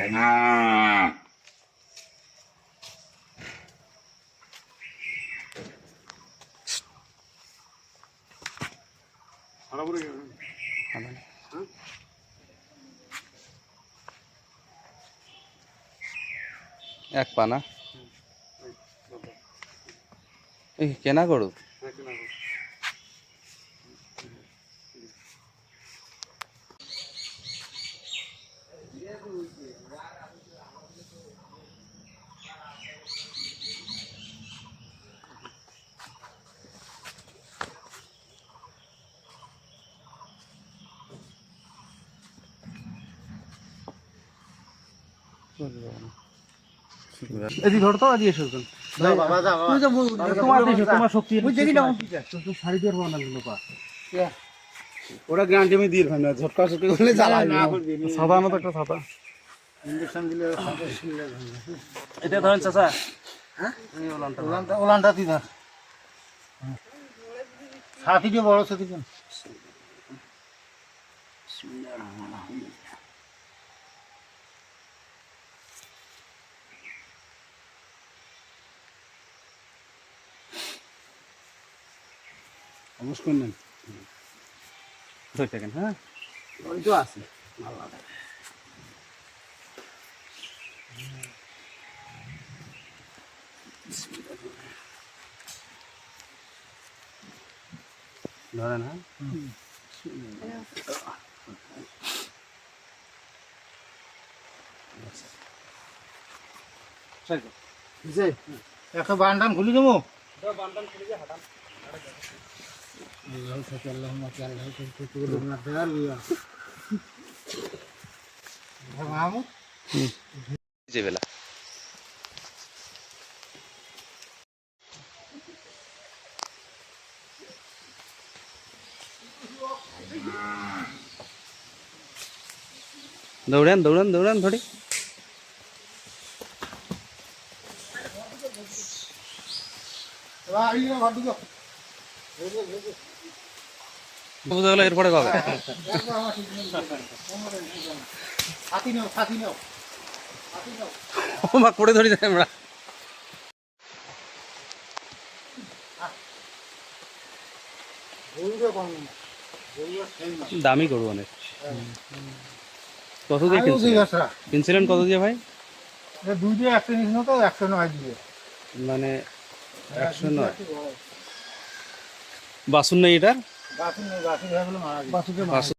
এক পানা এই কেনা গরু এদি ধরতো আজ এসে শুন বাবা যা তোমার দেশ তোমার শক্তি বুঝে দিলাম তো শাড়ি দিয়ে বানাল লোপা ওটা গ্যারান্টি আমি দিয়ে ভাই না ঝটকা ছুটি করলে জ্বালা না সাধারণত একটা ছাতা ইনজেকশন দিলে এটা ধরেন চাচা হ্যাঁ ওলানটা দি ধর সাথী দিয়ে বড় সাথী দেন অবশ্য নেন ধরে থাকেন হ্যাঁ ওই তো আছে ধরেন হ্যাঁ একটা বান্ডান খুলি দেবো যে বেলা দৌড়ান দৌড়ান দৌড়ান ধরে বুঝা গেল এরপরে কবে করে ধরি যাই আমরা দামি গরু অনেক কত দিয়ে কিনছিলেন কত দিয়ে ভাই দুই দিয়ে একটা নিয়েছিল তো 109 দিয়ে মানে 109 বাসুন নেই এটার বাসুন হয়ে গেল মারা গেছে